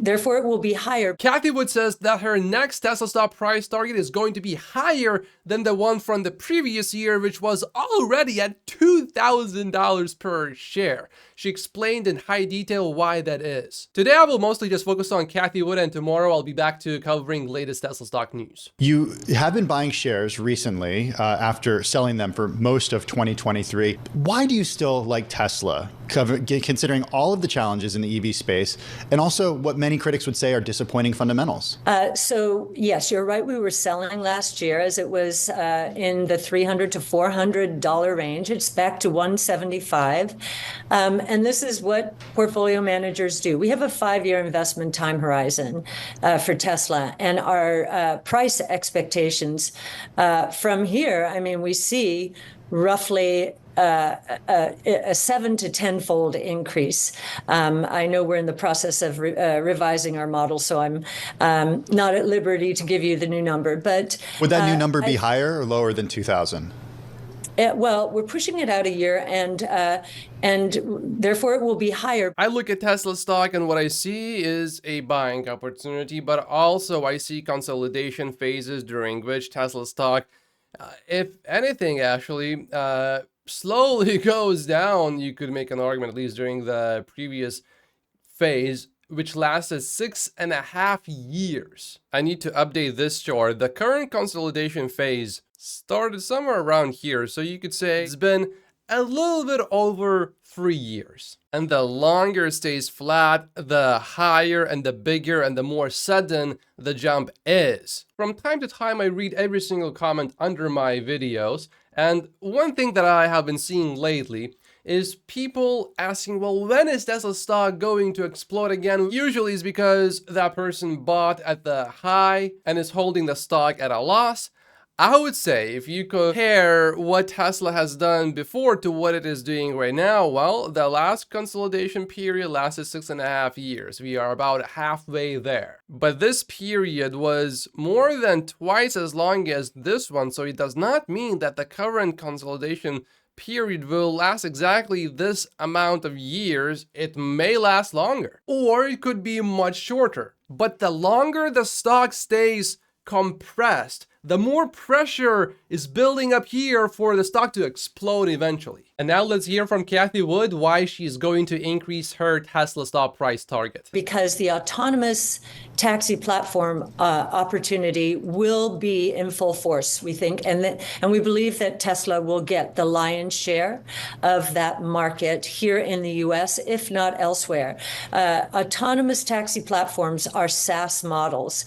Therefore, it will be higher. Cathie Wood says that her next Tesla stock price target is going to be higher than the one from the previous year, which was already at $2,000 per share. She explained in high detail why that is. Today, I will mostly just focus on Cathie Wood, and tomorrow I'll be back to covering latest Tesla stock news. You have been buying shares recently after selling them for most of 2023. Why do you still like Tesla, considering all of the challenges in the EV space and also what many critics would say are disappointing fundamentals? So yes, you're right. We were selling last year as it was in the $300 to $400 range. It's back to $175. And this is what portfolio managers do. We have a 5-year investment time horizon for Tesla, and our price expectations from here, I mean, we see roughly a 7 to 10-fold increase. I know we're in the process of revising our model, so I'm not at liberty to give you the new number. But would that new number be higher or lower than 2,000? Well, we're pushing it out a year, and therefore it will be higher. I look at Tesla stock and what I see is a buying opportunity, but also I see consolidation phases during which Tesla stock, if anything, actually, slowly goes down. You could make an argument, at least during the previous phase, which lasted 6.5 years. I need to update this chart. The current consolidation phase started somewhere around here, so you could say it's been a little bit over 3 years. And the longer it stays flat, the higher and the bigger and the more sudden the jump is. From time to time, I read every single comment under my videos, and one thing that I have been seeing lately is people asking, well, when is Tesla stock going to explode again? Usually it's because that person bought at the high and is holding the stock at a loss. I would say if you compare what Tesla has done before to what it is doing right now, well, the last consolidation period lasted 6.5 years. We are about halfway there. But this period was more than twice as long as this one, so it does not mean that the current consolidation period will last exactly this amount of years. It may last longer, or it could be much shorter. But the longer the stock stays compressed, the more pressure is building up here for the stock to explode eventually. And now let's hear from Cathie Wood why she's going to increase her Tesla stock price target. Because the autonomous taxi platform opportunity will be in full force, we think, and we believe that Tesla will get the lion's share of that market here in the US, if not elsewhere. Autonomous taxi platforms are SaaS models.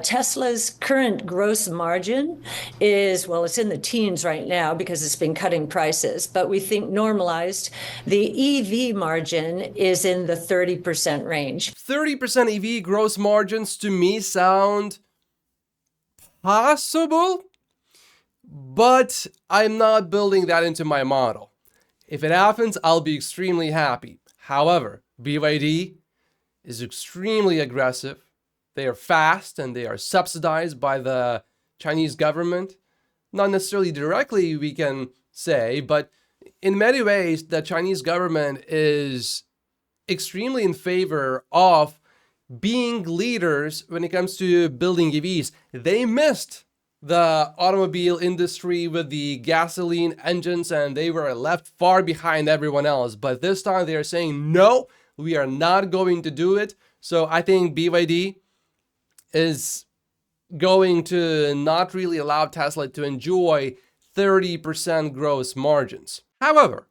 Tesla's current gross margin is, well, it's in the teens right now because it's been cutting prices, but we think normalized, the EV margin is in the 30% range. 30% EV gross margins to me sound possible, but I'm not building that into my model. If it happens, I'll be extremely happy. However, BYD is extremely aggressive. They are fast and they are subsidized by the Chinese government. Not necessarily directly, we can say, but in many ways, the Chinese government is extremely in favor of being leaders when it comes to building EVs. They missed the automobile industry with the gasoline engines and they were left far behind everyone else. But this time they are saying, no, we are not going to do it. So I think BYD is going to not really allow Tesla to enjoy 30% gross margins. However,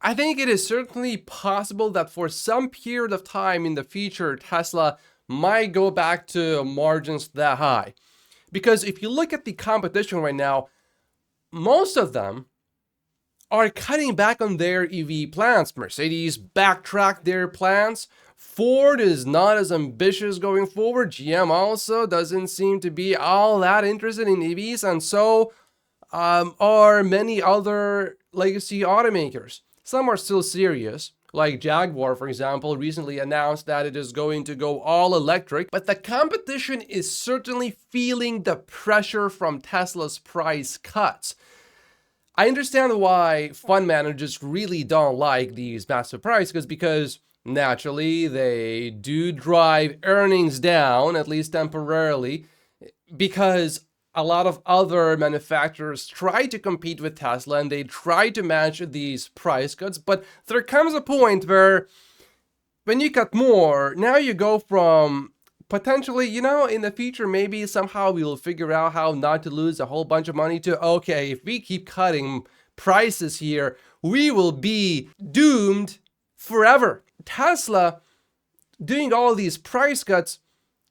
I think it is certainly possible that for some period of time in the future, Tesla might go back to margins that high. Because if you look at the competition right now, most of them are cutting back on their EV plans. Mercedes backtracked their plans. Ford is not as ambitious going forward. GM also doesn't seem to be all that interested in EVs, and so are many other legacy automakers. Some are still serious, like Jaguar, for example, recently announced that it is going to go all electric, but the competition is certainly feeling the pressure from Tesla's price cuts. I understand why fund managers really don't like these massive price cuts because Naturally, they do drive earnings down, at least temporarily, because a lot of other manufacturers try to compete with Tesla and they try to match these price cuts. But there comes a point where when you cut more, now you go from potentially, in the future, maybe somehow we will figure out how not to lose a whole bunch of money to, okay, if we keep cutting prices here, we will be doomed forever. Tesla, doing all these price cuts,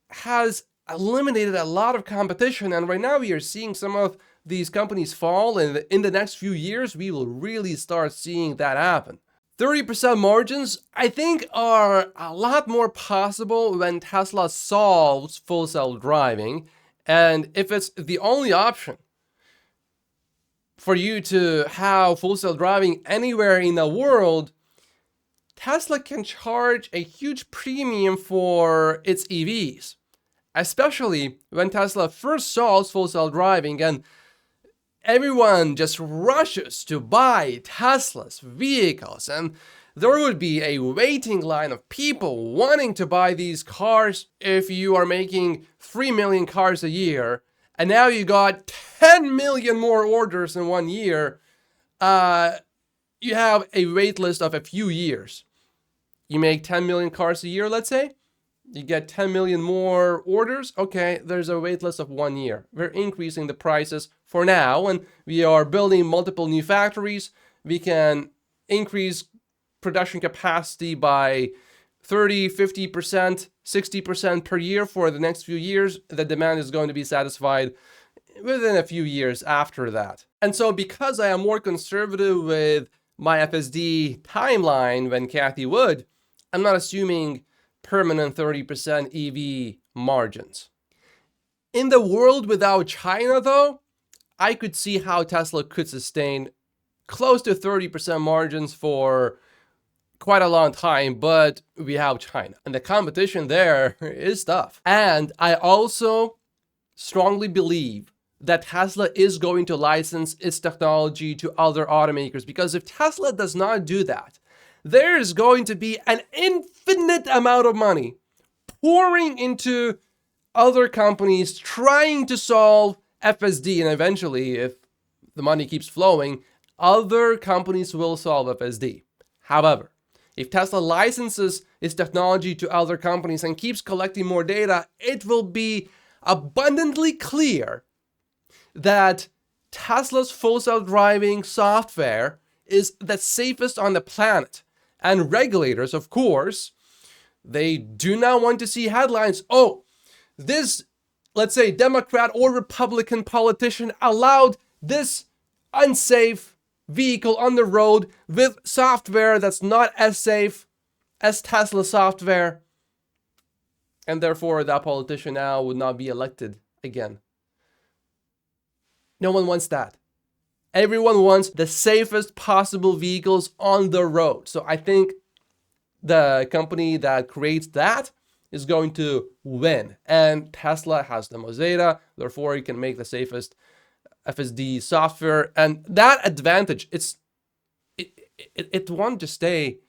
has eliminated a lot of competition, and right now we are seeing some of these companies fall, and in the next few years we will really start seeing that happen. 30% margins, I think, are a lot more possible when Tesla solves full self-driving, and if it's the only option for you to have full self-driving anywhere in the world, Tesla can charge a huge premium for its EVs, especially when Tesla first solves full self-driving and everyone just rushes to buy Tesla's vehicles, and there would be a waiting line of people wanting to buy these cars. If you are making 3 million cars a year, and now you got 10 million more orders in 1 year, you have a wait list of a few years. You make 10 million cars a year, let's say. You get 10 million more orders. Okay, there's a wait list of 1 year. We're increasing the prices for now, and we are building multiple new factories. We can increase production capacity by 30, 50%, 60% per year for the next few years. The demand is going to be satisfied within a few years after that. And so because I am more conservative with my FSD timeline than Cathie would, I'm not assuming permanent 30% EV margins. In the world without China, though, I could see how Tesla could sustain close to 30% margins for quite a long time, but we have China, and the competition there is tough. And I also strongly believe that Tesla is going to license its technology to other automakers, because if Tesla does not do that, there is going to be an infinite amount of money pouring into other companies trying to solve FSD, and eventually, if the money keeps flowing, other companies will solve FSD. However, if Tesla licenses its technology to other companies and keeps collecting more data, it will be abundantly clear that Tesla's full self-driving software is the safest on the planet. And regulators, of course, they do not want to see headlines, oh, this, let's say, Democrat or Republican politician allowed this unsafe vehicle on the road with software that's not as safe as Tesla software, and therefore that politician now would not be elected again. No one wants that. Everyone wants the safest possible vehicles on the road. So I think the company that creates that is going to win. And Tesla has the most data, therefore you can make the safest FSD software. And that advantage, it won't just stay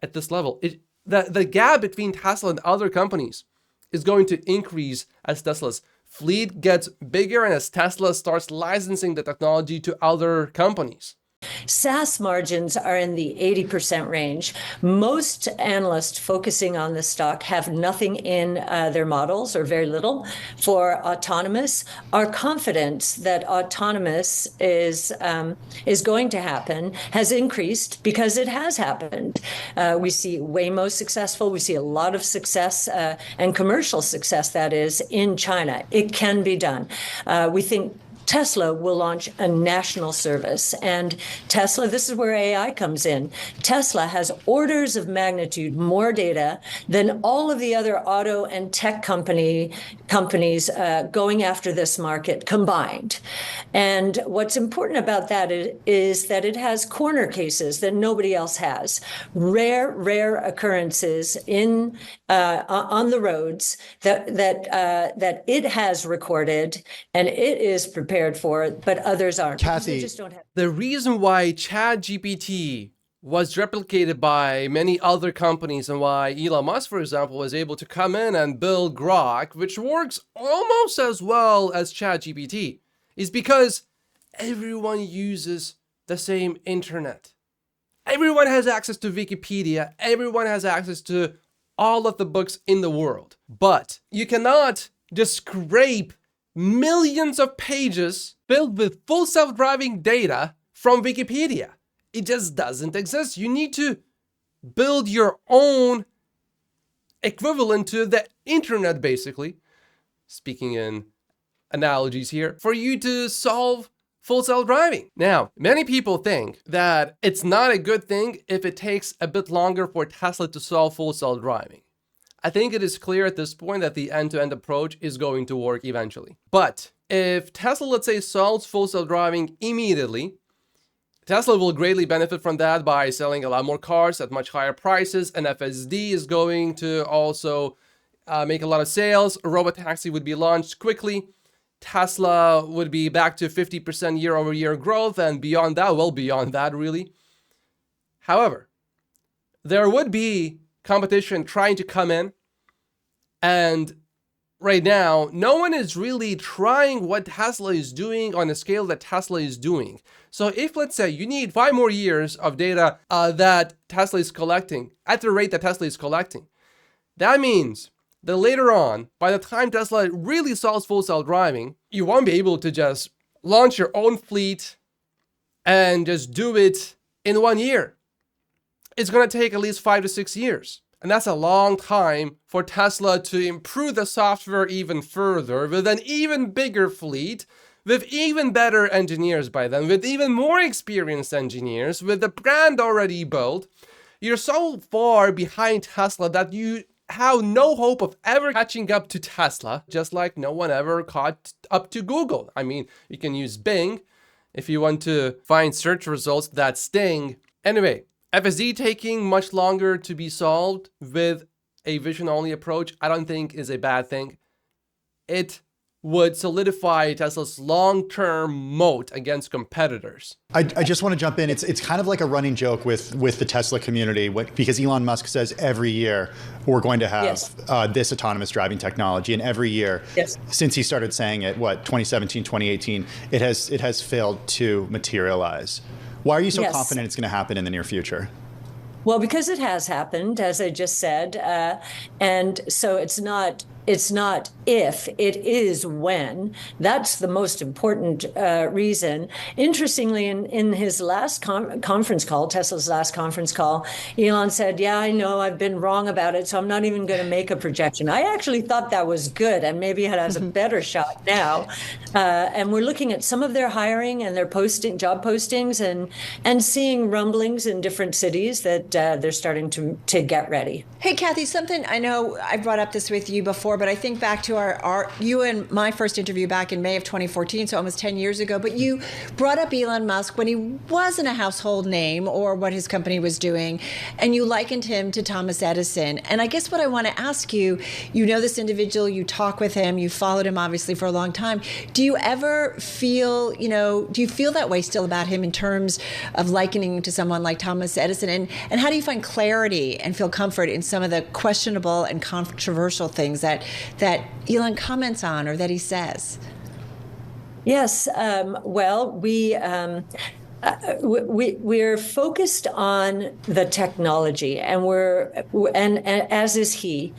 at this level. The gap between Tesla and other companies is going to increase as Tesla's fleet gets bigger and as Tesla starts licensing the technology to other companies. SaaS margins are in the 80% range. Most analysts focusing on the stock have nothing in their models, or very little, for autonomous. Our confidence that autonomous is going to happen has increased because it has happened. We see Waymo successful. We see a lot of success and commercial success, that is, in China. It can be done. We think Tesla will launch a national service. And Tesla, this is where AI comes in. Tesla has orders of magnitude more data than all of the other auto and tech companies going after this market combined. And what's important about that is that it has corner cases that nobody else has. Rare occurrences on the roads that it has recorded and it is prepared for it, but others aren't. Cathie, just don't have. The reason why ChatGPT was replicated by many other companies, and why Elon Musk, for example, was able to come in and build Grok, which works almost as well as ChatGPT, is because everyone uses the same internet. Everyone has access to Wikipedia. Everyone has access to all of the books in the world. But you cannot just scrape millions of pages filled with full self-driving data from Wikipedia. It just doesn't exist. You need to build your own equivalent to the internet, basically, speaking in analogies here, for you to solve full self-driving. Now, many people think that it's not a good thing if it takes a bit longer for Tesla to solve full self-driving. I think it is clear at this point that the end-to-end approach is going to work eventually. But if Tesla, let's say, solves full self-driving immediately, Tesla will greatly benefit from that by selling a lot more cars at much higher prices, and FSD is going to also make a lot of sales. A robotaxi would be launched quickly. Tesla would be back to 50% year-over-year growth, and beyond that, well, beyond that, really. However, there would be competition trying to come in, and right now, no one is really trying what Tesla is doing on a scale that Tesla is doing. So if, let's say, you need 5 more years of data that Tesla is collecting, at the rate that Tesla is collecting, that means that later on, by the time Tesla really solves full self-driving, you won't be able to just launch your own fleet and just do it in 1 year. It's going to take at least 5 to 6 years. And that's a long time for Tesla to improve the software even further with an even bigger fleet, with even better engineers by then, with even more experienced engineers, with the brand already built. You're so far behind Tesla that you have no hope of ever catching up to Tesla, just like no one ever caught up to Google. I mean, you can use Bing if you want to find search results that sting. Anyway, FSD taking much longer to be solved with a vision-only approach, I don't think is a bad thing. It would solidify Tesla's long-term moat against competitors. I just want to jump in. It's kind of like a running joke with the Tesla community, because Elon Musk says every year we're going to have this autonomous driving technology, and every year since he started saying it, 2017, 2018, it has failed to materialize. Why are you so confident it's going to happen in the near future? Well, because it has happened, as I just said, and so it's not if, it is when. That's the most important reason. Interestingly, in his last conference call, Tesla's last conference call, Elon said, yeah, I know I've been wrong about it, so I'm not even going to make a projection. I actually thought that was good, and maybe it has a better shot now. And we're looking at some of their hiring and their job postings, and seeing rumblings in different cities that they're starting to get ready. Hey, Cathie, something I know I brought up this with you before, but I think back to you and my first interview back in May of 2014, so almost 10 years ago. But you brought up Elon Musk when he wasn't a household name or what his company was doing, and you likened him to Thomas Edison. And I guess what I want to ask you, you know this individual, you talk with him, you followed him obviously for a long time. Do you ever feel, do you feel that way still about him in terms of likening to someone like Thomas Edison? And how do you find clarity and feel comfort in some of the questionable and controversial things that Elon comments on or that he says? Yes. Well, we're focused on the technology, and as is he.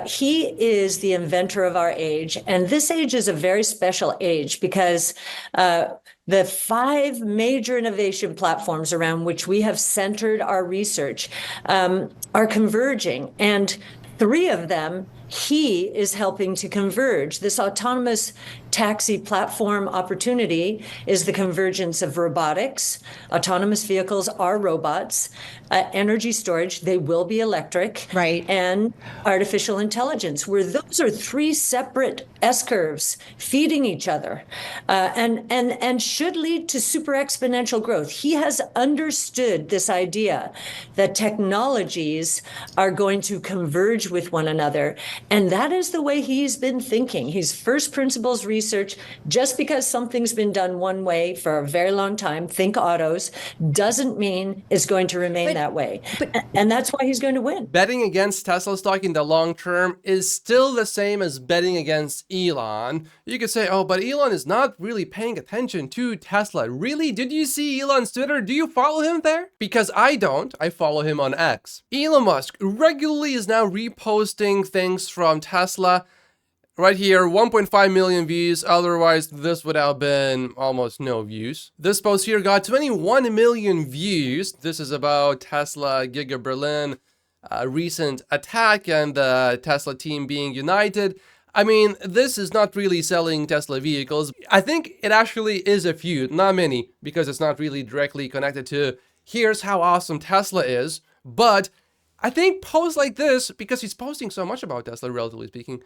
He is the inventor of our age, and this age is a very special age because the 5 major innovation platforms around which we have centered our research are converging, and 3 of them he is helping to converge. This autonomous taxi platform opportunity is the convergence of robotics. Autonomous vehicles are robots. Energy storage, they will be electric. Right. And artificial intelligence, where those are 3 separate S-curves feeding each other, and should lead to super exponential growth. He has understood this idea that technologies are going to converge with one another. And that is the way he's been thinking. He's first principles research. Just because something's been done one way for a very long time, think autos, doesn't mean it's going to remain that way. And that's why he's going to win. Betting against Tesla stock in the long term is still the same as betting against Elon. You could say, oh, but Elon is not really paying attention to Tesla. Really? Did you see Elon's Twitter? Do you follow him there? Because I don't. I follow him on X. Elon Musk regularly is now reposting things from Tesla. Right here, 1.5 million views. Otherwise, this would have been almost no views. This post here got 21 million views. This is about Tesla Giga Berlin, recent attack and the Tesla team being united. I mean, this is not really selling Tesla vehicles. I think it actually is a few, not many, because it's not really directly connected to here's how awesome Tesla is. But I think posts like this, because he's posting so much about Tesla, relatively speaking,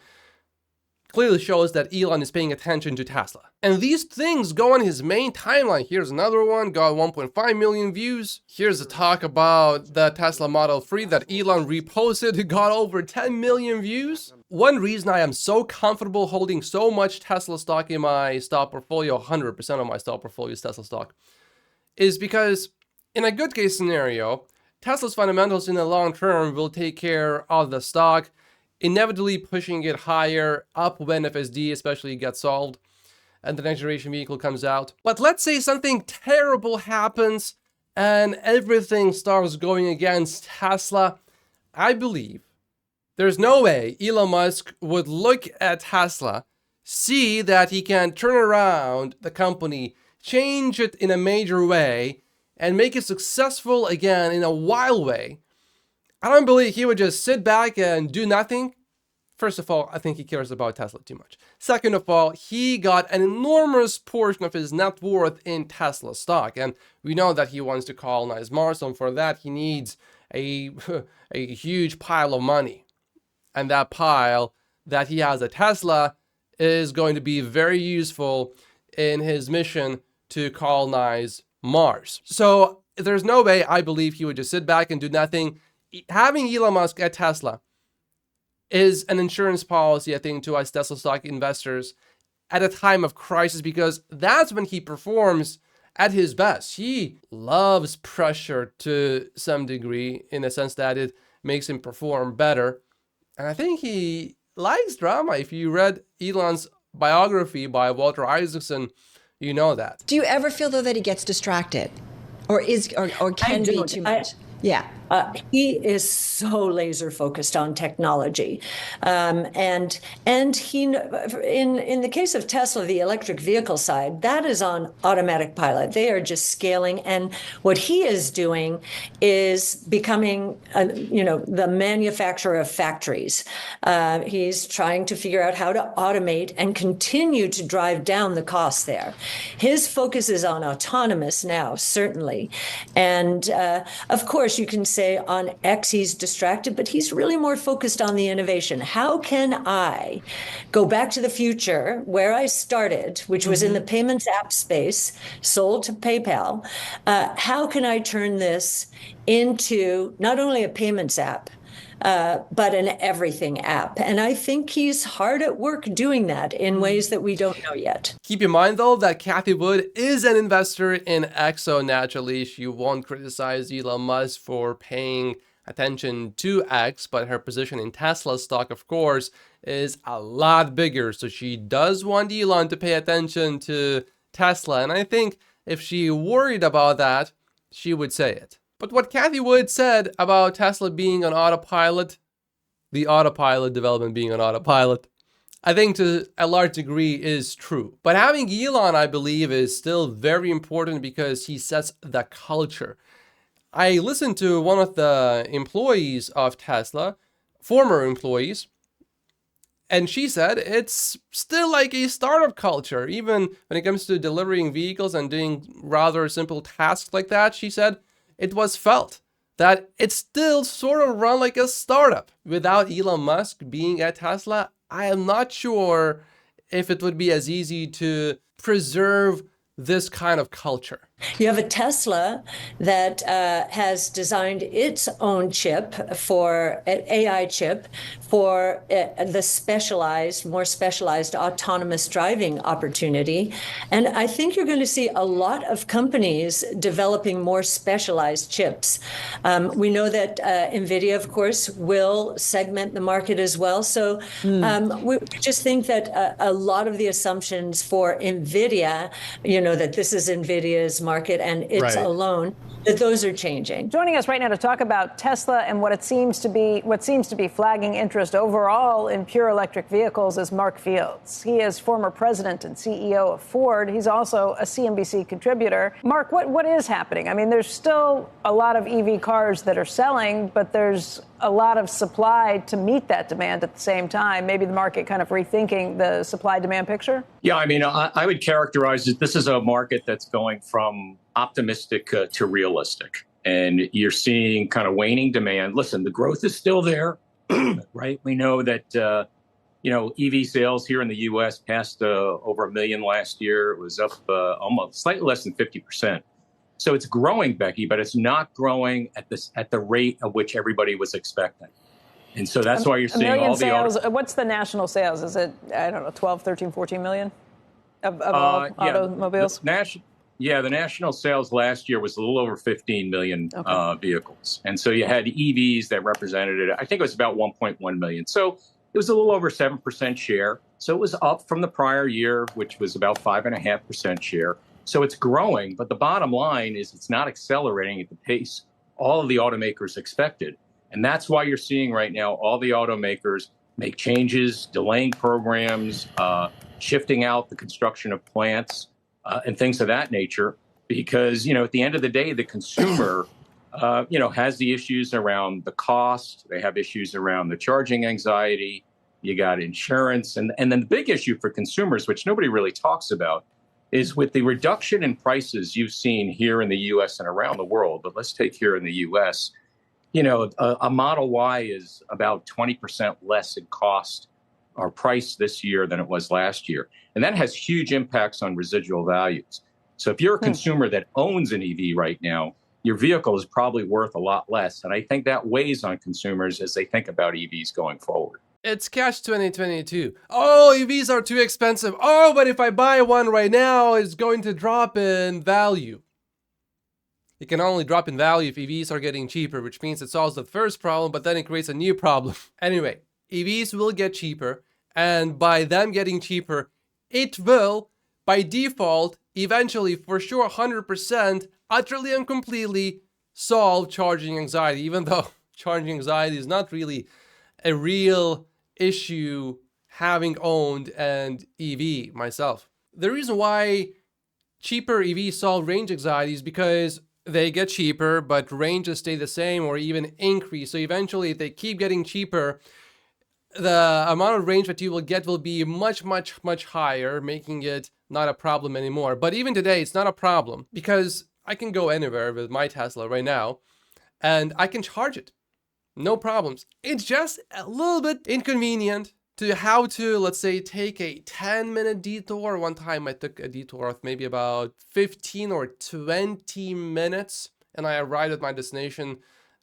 clearly shows that Elon is paying attention to Tesla. And these things go on his main timeline. Here's another one, got 1.5 million views. Here's a talk about the Tesla Model 3 that Elon reposted, got over 10 million views. One reason I am so comfortable holding so much Tesla stock in my stock portfolio, 100% of my stock portfolio is Tesla stock, is because in a good case scenario, Tesla's fundamentals in the long term will take care of the stock, inevitably pushing it higher up when FSD especially gets solved and the next generation vehicle comes out. But let's say something terrible happens and everything starts going against Tesla. I believe there's no way Elon Musk would look at Tesla, see that he can turn around the company, change it in a major way, and make it successful again in a wild way. I don't believe he would just sit back and do nothing. First of all, I think he cares about Tesla too much. Second of all, he got an enormous portion of his net worth in Tesla stock. And we know that he wants to colonize Mars. And for that, he needs a huge pile of money. And that pile that he has at Tesla is going to be very useful in his mission to colonize Mars. So there's no way I believe he would just sit back and do nothing. Having Elon Musk at Tesla is an insurance policy, I think, to us Tesla stock investors at a time of crisis, because that's when he performs at his best. He loves pressure to some degree in the sense that it makes him perform better. And I think he likes drama. If you read Elon's biography by Walter Isaacson, you know that. Do you ever feel, though, that he gets distracted or can be too much? Yeah. He is so laser focused on technology, and he in the case of Tesla, the electric vehicle side, that is on automatic pilot. They are just scaling, and what he is doing is becoming, the manufacturer of factories. He's trying to figure out how to automate and continue to drive down the costs there. His focus is on autonomous now, certainly, and of course you can say on X he's distracted, but he's really more focused on the innovation. How can I go back to the future where I started, which was in the payments app space, sold to PayPal? How can I turn this into not only a payments app, but an everything app? And I think he's hard at work doing that in ways that we don't know yet. Keep in mind, though, that Cathie Wood is an investor in X, so naturally she won't criticize Elon Musk for paying attention to X, but her position in Tesla stock, of course, is a lot bigger. So she does want Elon to pay attention to Tesla. And I think if she worried about that, she would say it. But what Cathie Wood said about Tesla being on autopilot, the autopilot development being on autopilot, I think to a large degree is true. But having Elon, I believe, is still very important because he sets the culture. I listened to one of the employees of Tesla, former employees, and she said it's still like a startup culture. Even when it comes to delivering vehicles and doing rather simple tasks like that, she said, it was felt that it's still sort of run like a startup. Without Elon Musk being at Tesla, I am not sure if it would be as easy to preserve this kind of culture. You have a Tesla that has designed its own chip for an AI chip for the specialized, more specialized autonomous driving opportunity. And I think you're going to see a lot of companies developing more specialized chips. We know that NVIDIA, of course, will segment the market as well. So we just think that a lot of the assumptions for NVIDIA, that this is NVIDIA's market and it's Right. alone, that those are changing. Joining us right now to talk about Tesla and what seems to be flagging interest overall in pure electric vehicles is Mark Fields. He is former president and CEO of Ford. He's also a CNBC contributor. Mark, what is happening? I mean, there's still a lot of EV cars that are selling, but there's a lot of supply to meet that demand at the same time. Maybe the market kind of rethinking the supply-demand picture? Yeah, I mean, I would characterize it. This is a market that's going from optimistic to realistic. And you're seeing kind of waning demand. Listen, the growth is still there, right? We know that, EV sales here in the U.S. passed over 1 million last year. It was up almost slightly less than 50%. So it's growing, Becky, but it's not growing at the rate of which everybody was expecting. And so that's why you're seeing all the sales. What's the national sales? Is it, I don't know, 12, 13, 14 million of all automobiles? The national sales last year was a little over 15 million vehicles. And so you had EVs that represented it. I think it was about 1.1 million. So it was a little over 7% share. So it was up from the prior year, which was about 5.5% share. So it's growing, but the bottom line is it's not accelerating at the pace all of the automakers expected. And that's why you're seeing right now all the automakers make changes, delaying programs, shifting out the construction of plants, and things of that nature. Because, at the end of the day, the consumer, has the issues around the cost. They have issues around the charging anxiety. You got insurance. And then the big issue for consumers, which nobody really talks about, is with the reduction in prices you've seen here in the U.S. and around the world. But let's take here in the U.S., a Model Y is about 20% less in cost or price this year than it was last year. And that has huge impacts on residual values. So if you're a consumer that owns an EV right now, your vehicle is probably worth a lot less. And I think that weighs on consumers as they think about EVs going forward. It's Cash 2022. Oh, EVs are too expensive. Oh, but if I buy one right now, it's going to drop in value. It can only drop in value if EVs are getting cheaper, which means it solves the first problem, but then it creates a new problem. Anyway, EVs will get cheaper, and by them getting cheaper, it will, by default, eventually, for sure, 100%, utterly and completely solve charging anxiety, even though charging anxiety is not really a real issue having owned an EV myself. The reason why cheaper EVs solve range anxiety is because they get cheaper, but ranges stay the same or even increase. So eventually, if they keep getting cheaper, the amount of range that you will get will be much, much, much higher, making it not a problem anymore. But even today, it's not a problem because I can go anywhere with my Tesla right now and I can charge it. No problems. It's just a little bit inconvenient to how to, let's say, take a 10-minute detour. One time I took a detour of maybe about 15 or 20 minutes and I arrived at my destination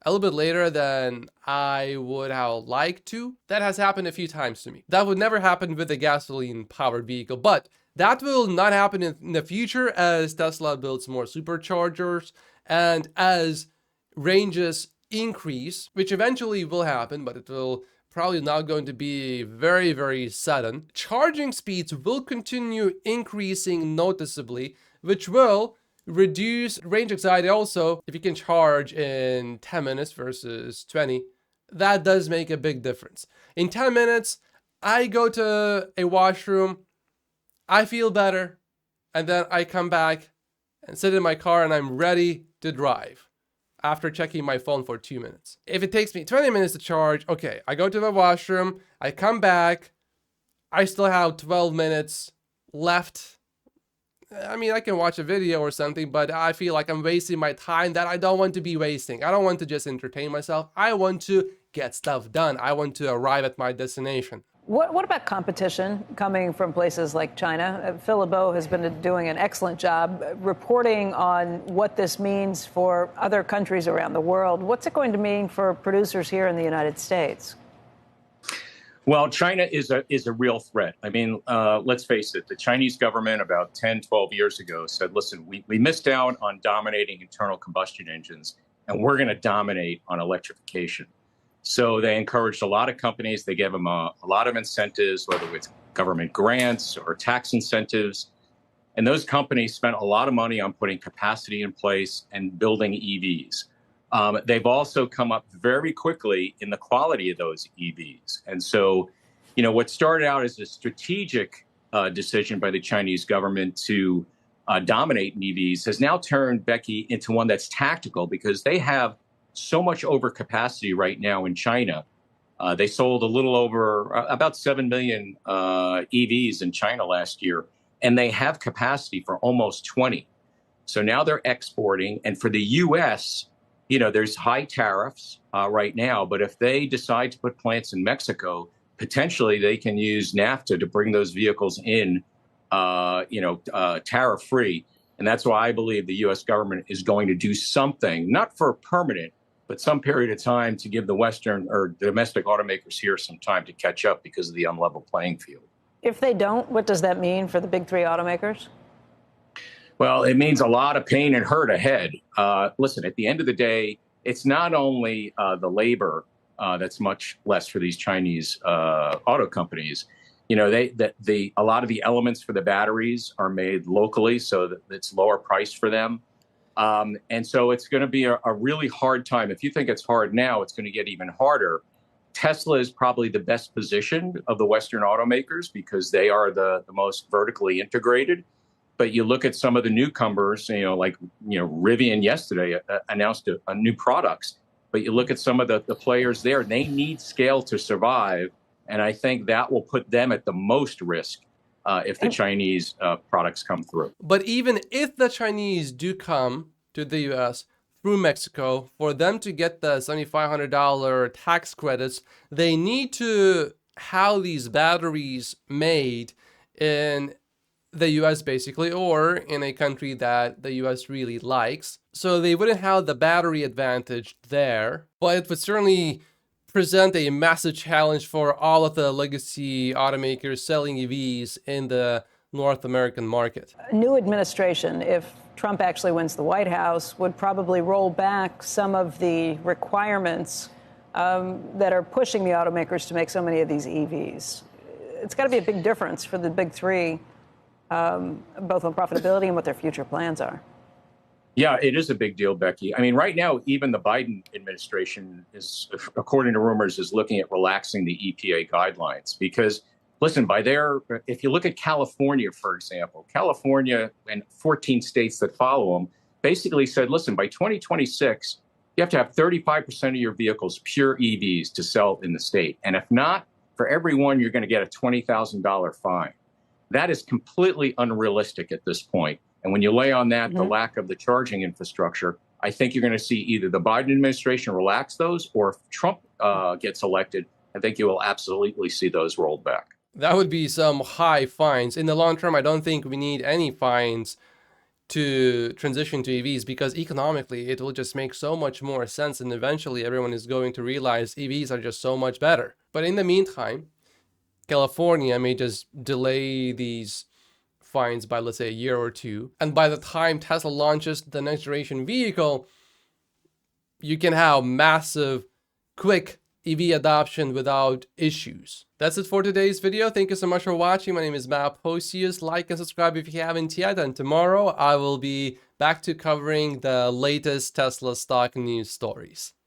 a little bit later than I would have liked to. That has happened a few times to me. That would never happen with a gasoline-powered vehicle, but that will not happen in the future as Tesla builds more superchargers and as ranges increase, which eventually will happen, but it will probably not going to be very, very sudden. Charging speeds will continue increasing noticeably, which will reduce range anxiety also. If you can charge in 10 minutes versus 20, that does make a big difference. In 10 minutes, I go to a washroom, I feel better, and then I come back and sit in my car and I'm ready to drive after checking my phone for 2 minutes. If it takes me 20 minutes to charge, okay, I go to the washroom, I come back, I still have 12 minutes left. I mean, I can watch a video or something, but I feel like I'm wasting my time that I don't want to be wasting. I don't want to just entertain myself. I want to get stuff done. I want to arrive at my destination. What about competition coming from places like China? Phil LeBeau has been doing an excellent job reporting on what this means for other countries around the world. What's it going to mean for producers here in the United States? Well, China is a real threat. I mean, let's face it, the Chinese government about 10, 12 years ago said, listen, we missed out on dominating internal combustion engines, and we're going to dominate on electrification. So they encouraged a lot of companies. They gave them a lot of incentives, whether it's government grants or tax incentives. And those companies spent a lot of money on putting capacity in place and building EVs. They've also come up very quickly in the quality of those EVs. And so, what started out as a strategic decision by the Chinese government to dominate in EVs has now turned, Becky, into one that's tactical because they have so much overcapacity right now in China. They sold a little over about 7 million EVs in China last year, and they have capacity for almost 20. So now they're exporting. And for the U.S., there's high tariffs right now, but if they decide to put plants in Mexico, potentially they can use NAFTA to bring those vehicles in, tariff-free. And that's why I believe the U.S. government is going to do something, not for permanent, but some period of time to give the Western or domestic automakers here some time to catch up because of the unlevel playing field. If they don't, what does that mean for the big three automakers? Well, it means a lot of pain and hurt ahead. Listen, at the end of the day, it's not only the labor that's much less for these Chinese auto companies. A lot of the elements for the batteries are made locally, so that it's lower price for them. And so it's going to be a really hard time. If you think it's hard now, it's going to get even harder. Tesla is probably the best positioned of the Western automakers because they are the most vertically integrated. But you look at some of the newcomers, like Rivian yesterday announced a new products. But you look at some of the players there, they need scale to survive. And I think that will put them at the most risk if the Chinese products come through. But even if the Chinese do come to the U.S. through Mexico, for them to get the $7,500 tax credits, they need to have these batteries made in the U.S. basically, or in a country that the U.S. really likes. So they wouldn't have the battery advantage there, but it would certainly present a massive challenge for all of the legacy automakers selling EVs in the North American market. A new administration, if Trump actually wins the White House, would probably roll back some of the requirements that are pushing the automakers to make so many of these EVs. It's got to be a big difference for the big three, both on profitability and what their future plans are. Yeah, it is a big deal, Becky. I mean, right now, even the Biden administration is, according to rumors, is looking at relaxing the EPA guidelines because, listen, if you look at California, for example, California and 14 states that follow them basically said, listen, by 2026, you have to have 35% of your vehicles pure EVs to sell in the state. And if not, for every one, you're going to get a $20,000 fine. That is completely unrealistic at this point. And when you lay on that the lack of the charging infrastructure, I think you're going to see either the Biden administration relax those, or if Trump gets elected, I think you will absolutely see those rolled back. That would be some high fines. In the long term, I don't think we need any fines to transition to EVs because economically it will just make so much more sense, and eventually everyone is going to realize EVs are just so much better. But in the meantime, California may just delay these fines by, let's say, a year or two. And by the time Tesla launches the next generation vehicle, you can have massive, quick EV adoption without issues. That's it for today's video. Thank you so much for watching. My name is Matt Posius. Like and subscribe if you haven't yet. And tomorrow I will be back to covering the latest Tesla stock news stories.